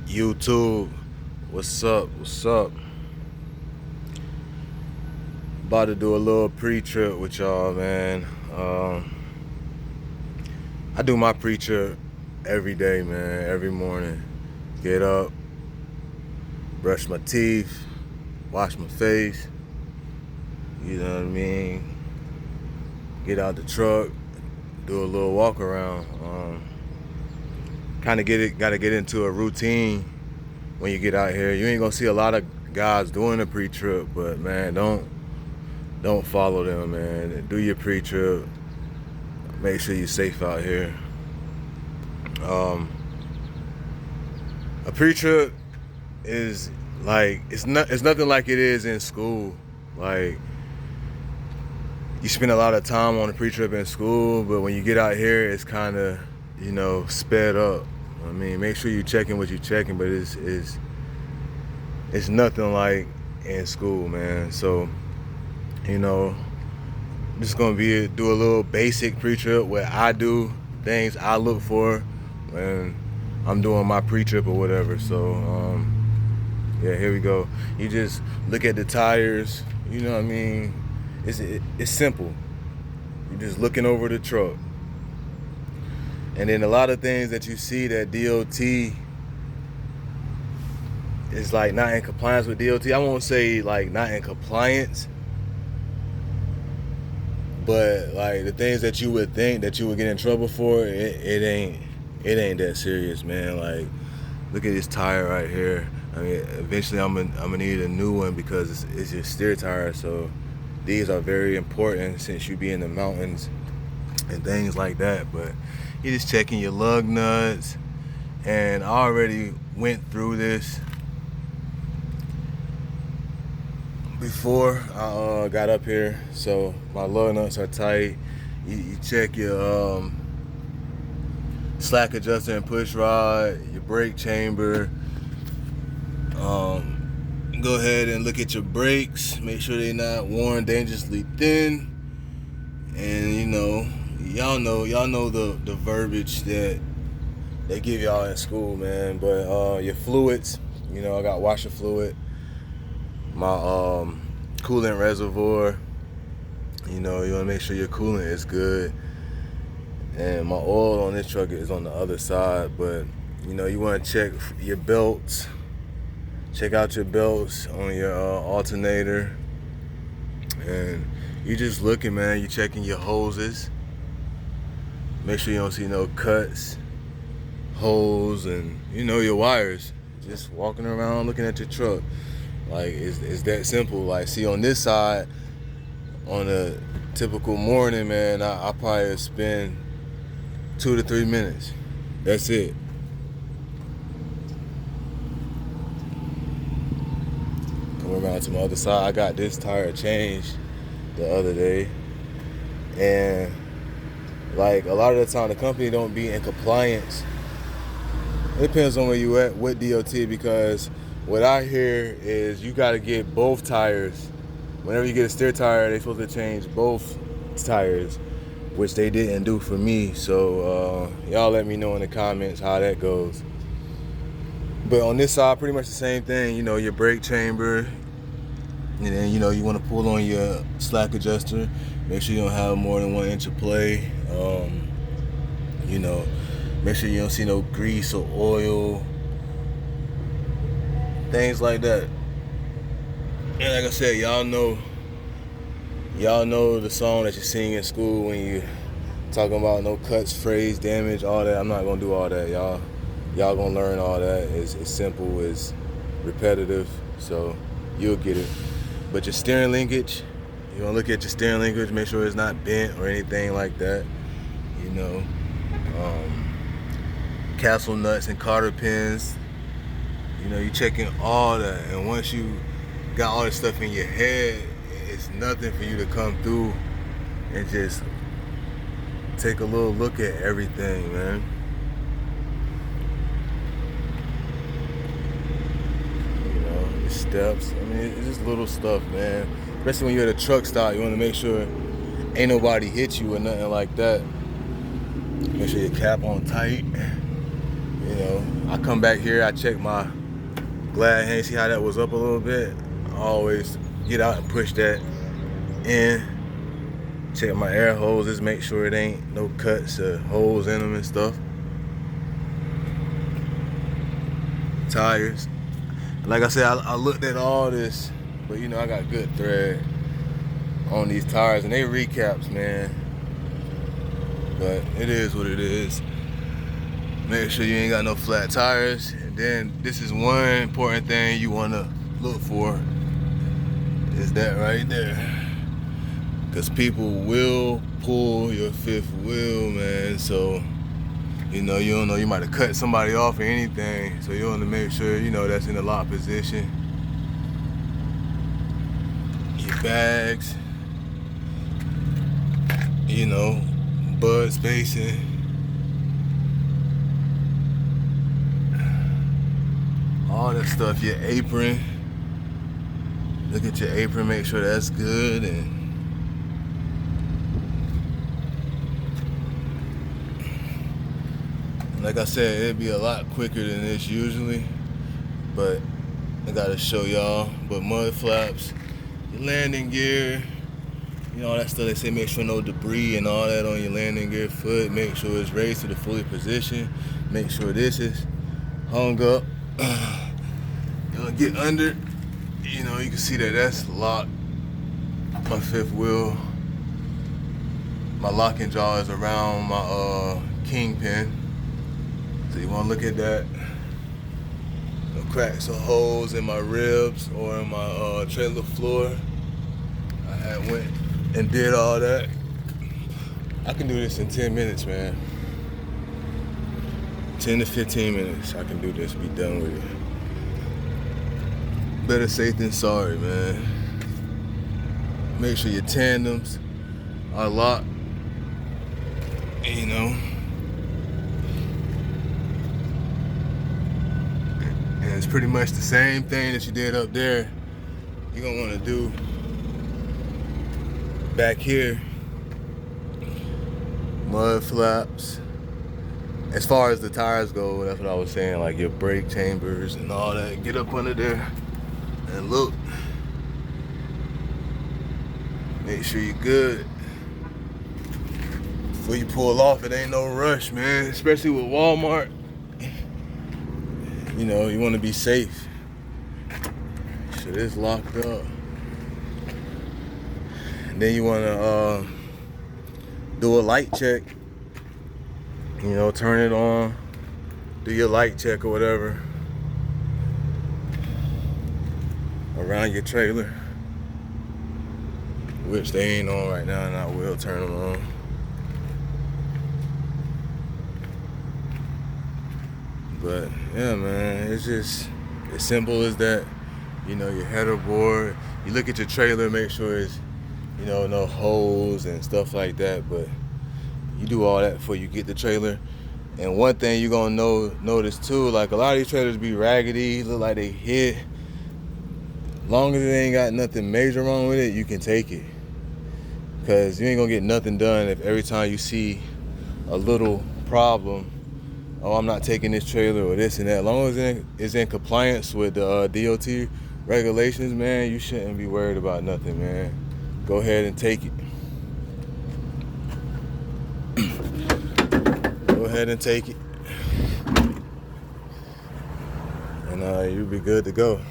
YouTube, what's up? What's up? About to do a little pre-trip with y'all, man. I do my pre-trip every day, man. Every morning, get up, brush my teeth, wash my face. You know what I mean? Get out the truck, do a little walk around. Gotta get into a routine when you get out here. You ain't gonna see a lot of guys doing a pre-trip, but man, don't follow them, man. Do your pre-trip. Make sure you're safe out here. A pre-trip is like it's nothing like it is in school. Like you spend a lot of time on a pre-trip in school, but when you get out here, it's kind of sped up. I mean, make sure you're checking what you're checking, but it's nothing like in school, man. So I'm just gonna do a little basic pre-trip where I do things I look for when I'm doing my pre-trip or whatever. So yeah, here we go. You just look at the tires. You know what I mean? It's simple. You're just looking over the truck. And then a lot of things that you see that DOT is like not in compliance with DOT. I won't say like not in compliance, but like the things that you would think that you would get in trouble for, it ain't that serious, man. Like look at this tire right here. I mean, eventually I'm gonna need a new one because it's your steer tire. So these are very important since you be in the mountains and things like that. But you're just checking your lug nuts, and I already went through this before I got up here. So my lug nuts are tight. You check your slack adjuster and push rod, your brake chamber. Go ahead and look at your brakes. Make sure they're not worn dangerously thin. And y'all know the verbiage that they give y'all in school, man. But your fluids, I got washer fluid, my coolant reservoir. You want to make sure your coolant is good. And my oil on this truck is on the other side. But you want to check your belts. Check out your belts on your alternator. And you just looking, man. You checking your hoses. Make sure you don't see no cuts, holes, and your wires. Just walking around looking at your truck. Like it's that simple. Like, see, on this side, on a typical morning, man, I probably spend 2 to 3 minutes. That's it. Come around to my other side. I got this tire changed the other day, and like a lot of the time the company don't be in compliance. It depends on where you at with DOT, because what I hear is you got to get both tires. Whenever you get a steer tire, they're supposed to change both tires, which they didn't do for me. So y'all let me know in the comments how that goes. But on this side, pretty much the same thing. Your brake chamber, and then you want to pull on your slack adjuster. Make sure you don't have more than 1 inch of play. Make sure you don't see no grease or oil, things like that. And like I said, y'all know the song that you sing in school when you talking about no cuts, frays, damage, all that. I'm not gonna do all that, y'all. Y'all gonna learn all that. It's simple, it's repetitive, so you'll get it. But your steering linkage, you wanna look at your steering linkage, make sure it's not bent or anything like that. Castle nuts and cotter pins. You checking all that, and once you got all this stuff in your head, it's nothing for you to come through and just take a little look at everything, man. The steps. I mean, it's just little stuff, man. Especially when you're at a truck stop, you want to make sure ain't nobody hit you or nothing like that. Make sure your cap on tight. I come back here, I check my glad hand, see how that was up a little bit. I always get out and push that in. Check my air hoses, make sure it ain't no cuts or holes in them and stuff. Tires. Like I said, I looked at all this, but you know, I got good thread on these tires and they recaps, man. But it is what it is. Make sure you ain't got no flat tires. And then this is one important thing you wanna look for, is that right there. Because people will pull your fifth wheel, man. So, you know, you don't know, you might have cut somebody off or anything. So you want to make sure, you know, that's in the lock position. Your bags, you know, bud spacing. All that stuff, your apron. Look at your apron, make sure that's good. And like I said, it'd be a lot quicker than this usually, but I gotta show y'all. But mud flaps, your landing gear, you know, all that stuff. They say make sure no debris and all that on your landing gear foot. Make sure it's raised to the fully position. Make sure this is hung up. You know, get under, you know, you can see that that's locked. My fifth wheel, my locking jaw is around my kingpin. So you want to look at that. No cracks or holes in my ribs or in my trailer floor. I had went and did all that. I can do this in 10 minutes, man. 10 to 15 minutes, I can do this, be done with it. Better safe than sorry, man. Make sure your tandems are locked, you know. And it's pretty much the same thing that you did up there. You're gonna wanna do back here. Mud flaps. As far as the tires go, that's what I was saying, like your brake chambers and all that. Get up under there and look. Make sure you're good. Before you pull off, it ain't no rush, man. Especially with Walmart. You know, you want to be safe. Shit is locked up. And then you want to do a light check. You know, turn it on, do your light check or whatever around your trailer, which they ain't on right now, and I will turn them on. But yeah, man, it's just as simple as that. You know, your header board, you look at your trailer, make sure it's, you know, no holes and stuff like that. But you do all that before you get the trailer. And one thing you're gonna notice too, like a lot of these trailers be raggedy, look like they hit. Long as it ain't got nothing major wrong with it, you can take it. Cause you ain't gonna get nothing done if every time you see a little problem, oh, I'm not taking this trailer or this and that. As long as it's in compliance with the DOT regulations, man, you shouldn't be worried about nothing, man. Go ahead and take it. Go ahead and take it. And you'll be good to go.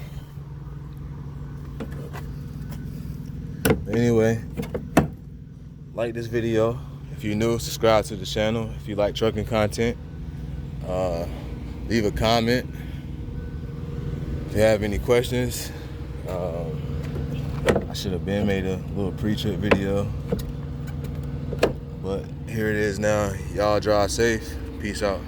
Anyway, like this video. If you're new, subscribe to the channel. If you like trucking content, leave a comment. If you have any questions, I should have been made a little pre-trip video, but here it is now. Y'all drive safe. Peace out.